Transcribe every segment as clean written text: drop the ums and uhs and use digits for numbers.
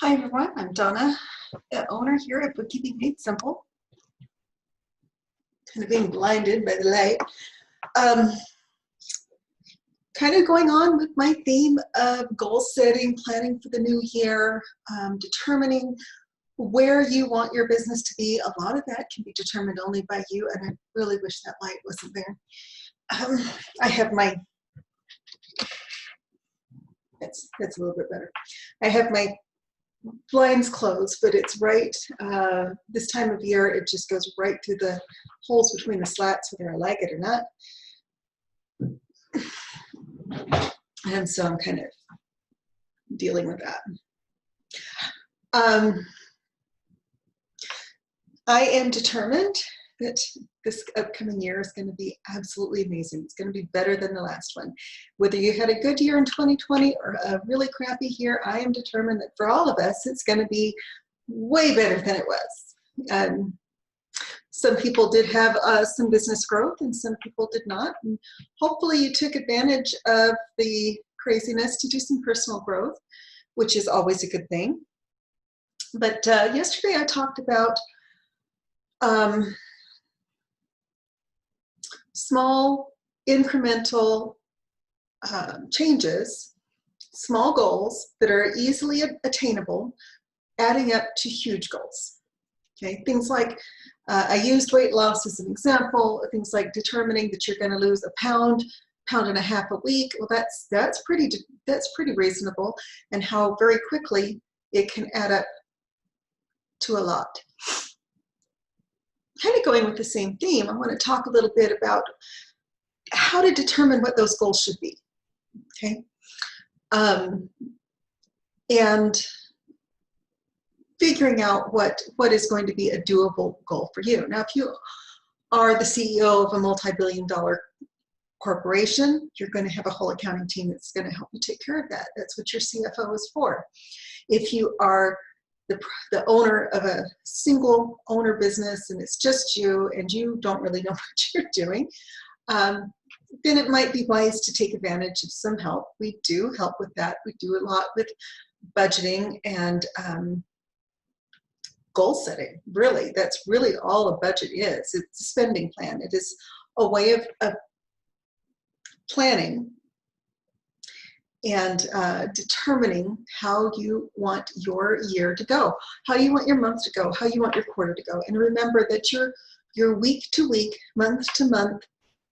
Hi everyone, I'm Donna, the owner here at Bookkeeping Made Simple. Kind of being blinded by the light. Kind of going on with my theme of goal setting, planning for the new year, determining where you want your business to be. A lot of that can be determined only by you, and I really wish that light wasn't there. I have my, that's a little bit better. I have my blinds closed, but it's right, this time of year, it just goes right through the holes between the slats, whether I like it or not. And so I'm kind of dealing with that. I am determined that this upcoming year is going to be absolutely amazing. It's going to be better than the last one. Whether you had a good year in 2020 or a really crappy year, I am determined that for all of us, it's going to be way better than it was. Some people did have some business growth and some people did not. And hopefully you took advantage of the craziness to do some personal growth, which is always a good thing. But yesterday I talked about small incremental changes, small goals that are easily attainable, adding up to huge goals. Okay, things like I used weight loss as an example. Things like determining that you're going to lose a pound and a half a week. Well, that's pretty reasonable, and how very quickly it can add up to a lot. Kind of going with the same theme, I want to talk a little bit about how to determine what those goals should be. Okay, and figuring out what is going to be a doable goal for you. Now, if you are the CEO of a multi-billion-dollar corporation, you're going to have a whole accounting team that's going to help you take care of that. That's what your CFO is for. If you are the owner of a single owner business and it's just you and you don't really know what you're doing, then it might be wise to take advantage of some help. We do help with that. We do a lot with budgeting and goal setting. Really, that's really all a budget is. It's a spending plan. It is a way of planning and determining how you want your year to go, how you want your month to go, how you want your quarter to go. And remember that your week to week, month to month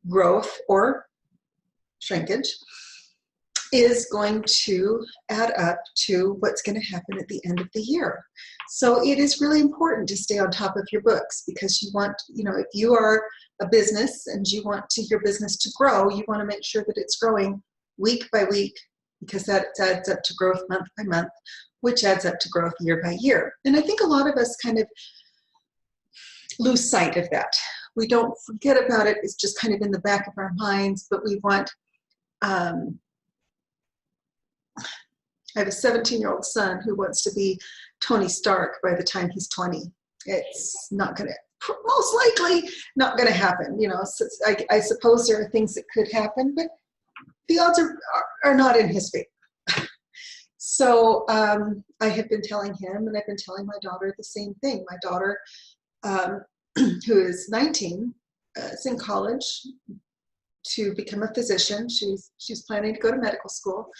growth or shrinkage is going to add up to what's going to happen at the end of the year. So it is really important to stay on top of your books, because you want, if you are a business and you want your business to grow, you want to make sure that it's growing week by week, because that adds up to growth month by month, which adds up to growth year by year. And I think a lot of us kind of lose sight of that. We don't forget about it. It's just kind of in the back of our minds, but we want, I have a 17-year-old son who wants to be Tony Stark by the time he's 20. It's not going to, most likely not going to happen. So I suppose there are things that could happen, but the odds are not in his favor. So I have been telling him, and I've been telling my daughter the same thing. My daughter, who is 19, is in college to become a physician. She's planning to go to medical school.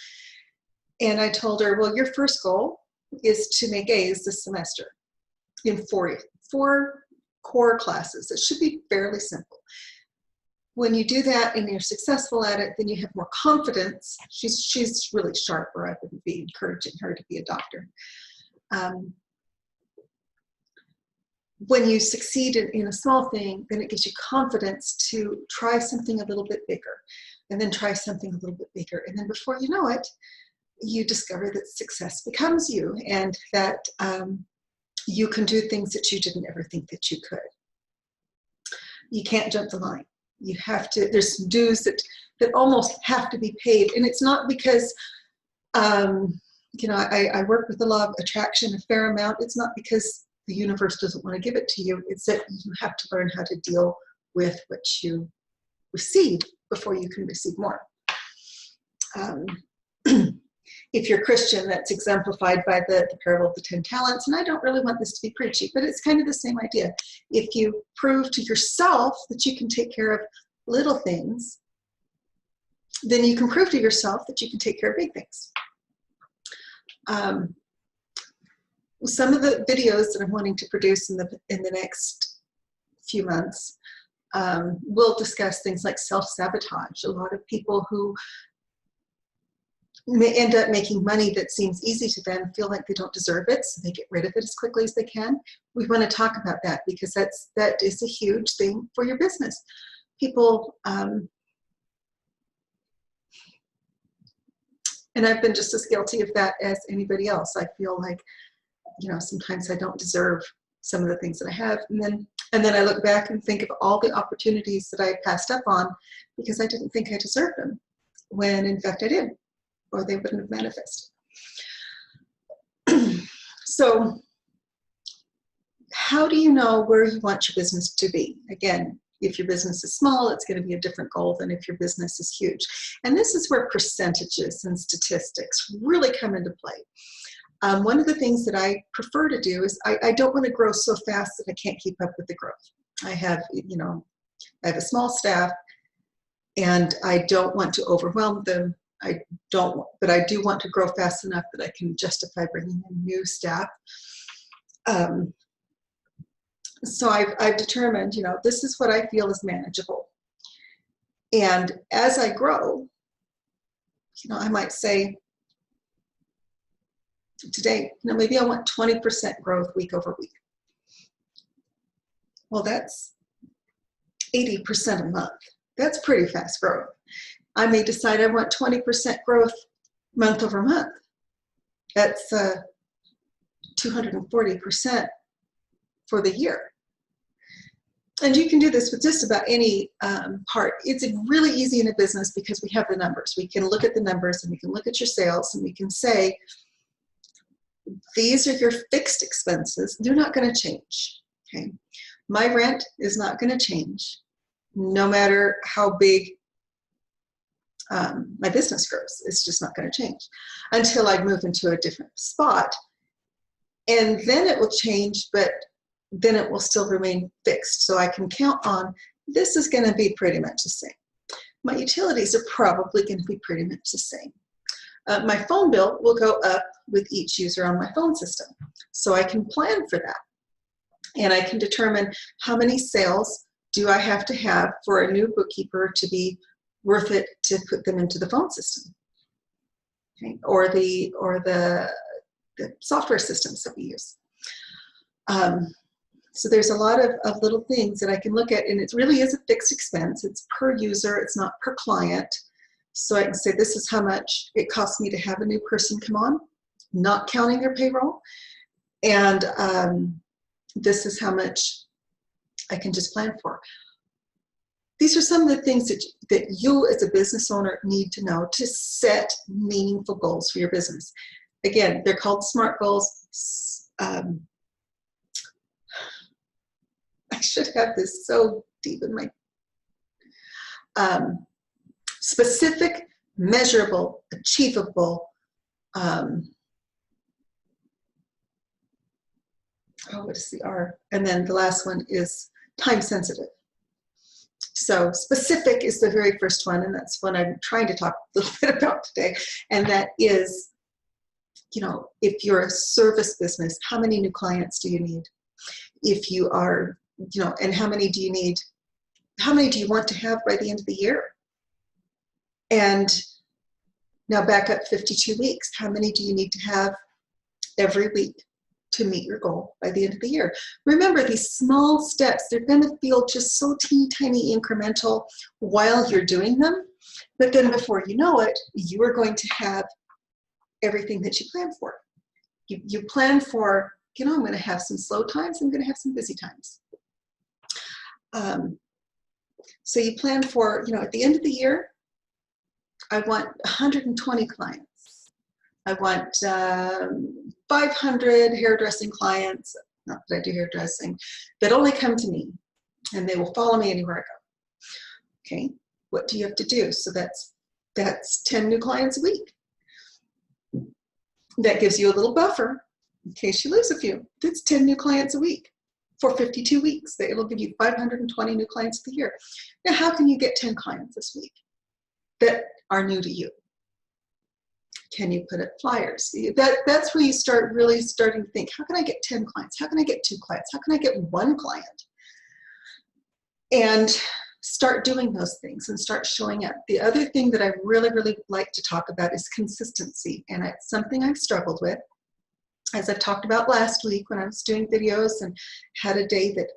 And I told her, well, your first goal is to make A's this semester in four core classes. It should be fairly simple. When you do that and you're successful at it, then you have more confidence. She's really sharp, or I wouldn't be encouraging her to be a doctor. When you succeed in a small thing, then it gives you confidence to try something a little bit bigger, and then try something a little bit bigger. And then before you know it, you discover that success becomes you, and that you can do things that you didn't ever think that you could. You can't jump the line. You have to, there's some dues that almost have to be paid. And it's not because, I work with the law of attraction a fair amount. It's not because the universe doesn't want to give it to you. It's that you have to learn how to deal with what you receive before you can receive more. if you're Christian, that's exemplified by the parable of the 10 talents. And I don't really want this to be preachy, but it's kind of the same idea. If you prove to yourself that you can take care of little things, then you can prove to yourself that you can take care of big things. Some of the videos that I'm wanting to produce in the next few months will discuss things like self-sabotage. A lot of people who may end up making money that seems easy to them feel like they don't deserve it, so they get rid of it as quickly as they can. We want to talk about that because that is a huge thing for your business. People, and I've been just as guilty of that as anybody else. I feel like, you know, sometimes I don't deserve some of the things that I have, and then I look back and think of all the opportunities that I passed up on because I didn't think I deserved them, when in fact I did, or they wouldn't have manifested. So how do you know where you want your business to be? Again, if your business is small, it's going to be a different goal than if your business is huge. And this is where percentages and statistics really come into play. One of the things that I prefer to do is I don't want to grow so fast that I can't keep up with the growth. I have a small staff, and I don't want to overwhelm them. But I do want to grow fast enough that I can justify bringing in new staff. So I've determined, this is what I feel is manageable. And as I grow, I might say today, maybe I want 20% growth week over week. Well, that's 80% a month. That's pretty fast growth. I may decide I want 20% growth month over month. That's 240% for the year. And you can do this with just about any part. It's really easy in a business because we have the numbers. We can look at the numbers and we can look at your sales and we can say, these are your fixed expenses. They're not going to change. Okay? My rent is not going to change no matter how big my business grows. It's just not going to change until I move into a different spot. And then it will change, but then it will still remain fixed. So I can count on this is going to be pretty much the same. My utilities are probably going to be pretty much the same. My phone bill will go up with each user on my phone system. So I can plan for that. And I can determine how many sales do I have to have for a new bookkeeper to be worth it to put them into the phone system, okay? Or the software systems that we use. So there's a lot of little things that I can look at, and it really is a fixed expense. It's per user, it's not per client. So I can say this is how much it costs me to have a new person come on, not counting their payroll. And this is how much I can just plan for. These are some of the things that you as a business owner need to know to set meaningful goals for your business. Again, they're called SMART goals. I should have this so deep in my specific, measurable, achievable. What is the R? And then the last one is time sensitive. So specific is the very first one, and that's what I'm trying to talk a little bit about today. And that is, if you're a service business, how many new clients do you need? If you are, and how many do you need? How many do you want to have by the end of the year? And now back up 52 weeks. How many do you need to have every week to meet your goal by the end of the year? Remember, these small steps, they're going to feel just so teeny tiny incremental while you're doing them. But then before you know it, you are going to have everything that you plan for. You plan for, I'm going to have some slow times, I'm going to have some busy times. So you plan for, at the end of the year, I want 120 clients. I want 500 hairdressing clients, not that I do hairdressing, that only come to me, and they will follow me anywhere I go. Okay, what do you have to do? So that's 10 new clients a week. That gives you a little buffer in case you lose a few. That's 10 new clients a week for 52 weeks. It'll give you 520 new clients a year. Now, how can you get 10 clients this week that are new to you? Can you put up flyers? That's where you start really starting to think, how can I get 10 clients? How can I get 2 clients? How can I get 1 client? And start doing those things and start showing up. The other thing that I really, really like to talk about is consistency. And it's something I've struggled with. As I've talked about last week when I was doing videos and had a day that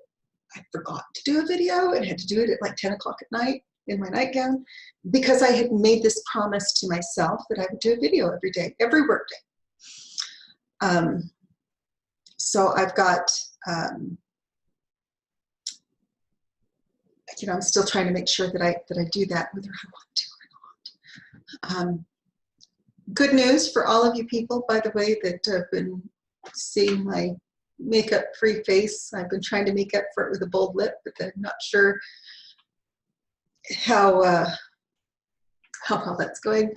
I forgot to do a video and had to do it at like 10 o'clock at night in my nightgown, because I had made this promise to myself that I would do a video every day, every work day. So I've got, I'm still trying to make sure that I do that, whether I want to or not. Good news for all of you people, by the way, that have been seeing my makeup-free face. I've been trying to make up for it with a bold lip, but I'm not sure how well that's going.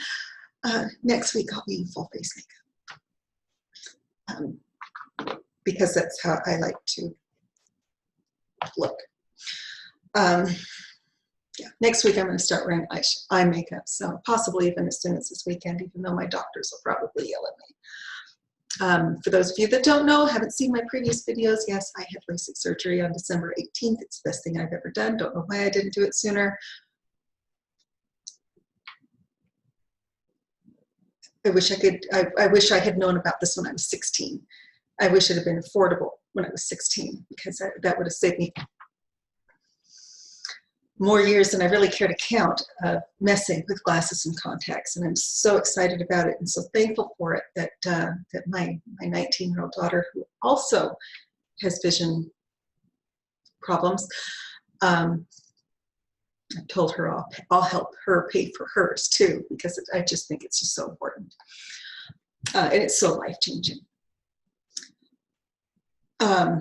Next week I'll be in full face makeup because that's how I like to look. Yeah, next week I'm going to start wearing eye makeup, so possibly even as soon as this weekend, even though my doctors will probably yell at me. For those of you that don't know, haven't seen my previous videos, yes, I had LASIK surgery on December 18th. It's the best thing I've ever done. Don't know why I didn't do it sooner. I wish I had known about this when I was 16. I wish it had been affordable when I was 16, because that would have saved me more years than I really care to count of messing with glasses and contacts. And I'm so excited about it and so thankful for it that that my 19-year-old daughter, who also has vision problems, I told her I'll help her pay for hers too, because I just think it's just so important. And it's so life-changing. Okay,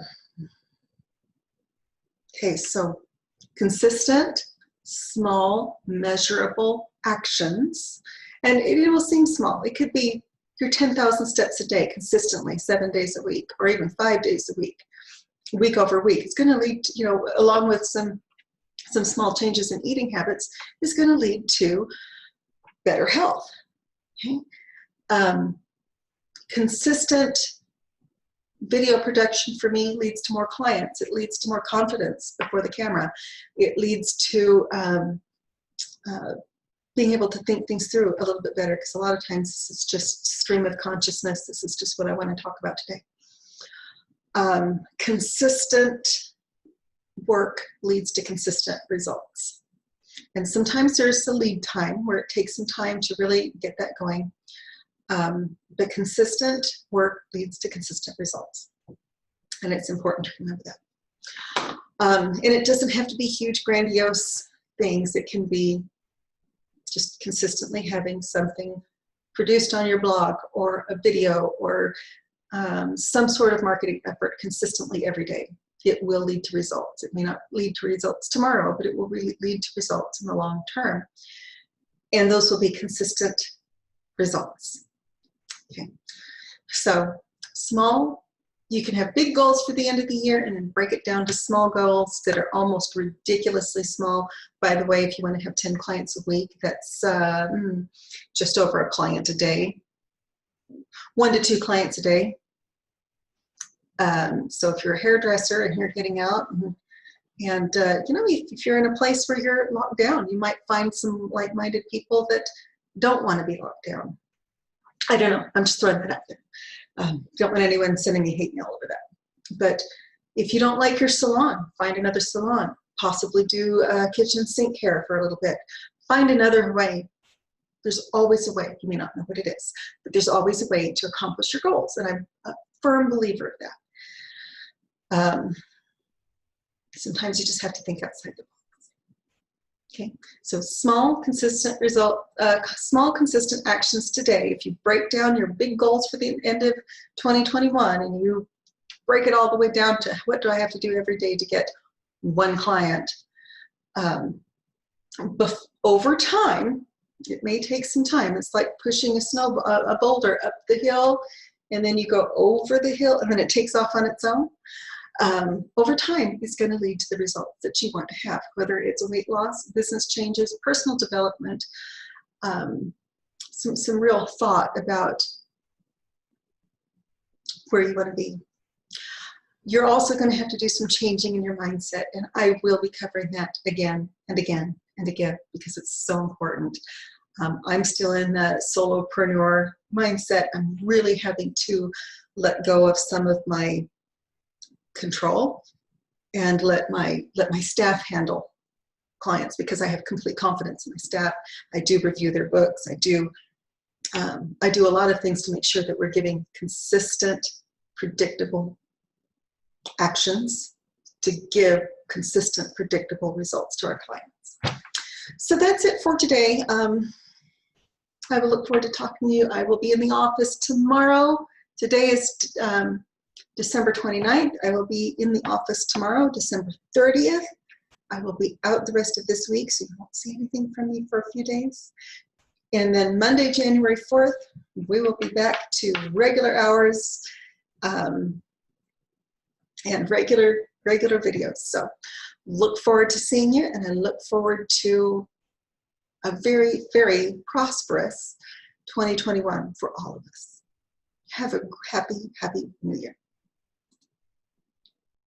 so consistent, small, measurable actions. And it will seem small. It could be your 10,000 steps a day consistently, 7 days a week, or even 5 days a week over week. It's going to lead to, along with some small changes in eating habits, is going to lead to better health. Okay? Consistent video production for me leads to more clients. It leads to more confidence before the camera. It leads to being able to think things through a little bit better, because a lot of times this is just stream of consciousness. This is just what I want to talk about today. Consistent work leads to consistent results. And sometimes there's a lead time where it takes some time to really get that going. But consistent work leads to consistent results. And it's important to remember that. And it doesn't have to be huge, grandiose things. It can be just consistently having something produced on your blog, or a video, or some sort of marketing effort consistently every day. It will lead to results. It may not lead to results tomorrow, but it will really lead to results in the long term. And those will be consistent results. Okay, so small, you can have big goals for the end of the year and then break it down to small goals that are almost ridiculously small. By the way, if you want to have 10 clients a week, that's just over a client a day, 1 to 2 clients a day. So if you're a hairdresser and you're getting out and if you're in a place where you're locked down, you might find some like-minded people that don't want to be locked down. I don't know. I'm just throwing that out there. Don't want anyone sending me hate mail over that. But if you don't like your salon, find another salon. Possibly do kitchen sink hair for a little bit. Find another way. There's always a way. You may not know what it is, but there's always a way to accomplish your goals. And I'm a firm believer of that. Sometimes you just have to think outside the box. Okay, so small, consistent actions today. If you break down your big goals for the end of 2021 and you break it all the way down to what do I have to do every day to get 1 client, over time, It may take some time. It's like pushing a boulder up the hill, and then you go over the hill, and then it takes off on its own. Over time is going to lead to the results that you want to have, whether it's weight loss, business changes, personal development, some real thought about where you want to be. You're also going to have to do some changing in your mindset, and I will be covering that again and again and again because it's so important. I'm still in the solopreneur mindset. I'm really having to let go of some of my control and let my staff handle clients because I have complete confidence in my staff. I do review their books. I do a lot of things to make sure that we're giving consistent, predictable actions to give consistent, predictable results to our clients. So that's it for today. I will look forward to talking to you. I will be in the office tomorrow. Today is December 29th. I will be in the office tomorrow, December 30th. I will be out the rest of this week, so you won't see anything from me for a few days. And then Monday, January 4th, we will be back to regular hours and regular videos. So look forward to seeing you, and I look forward to a very, very prosperous 2021 for all of us. Have a happy, happy New Year.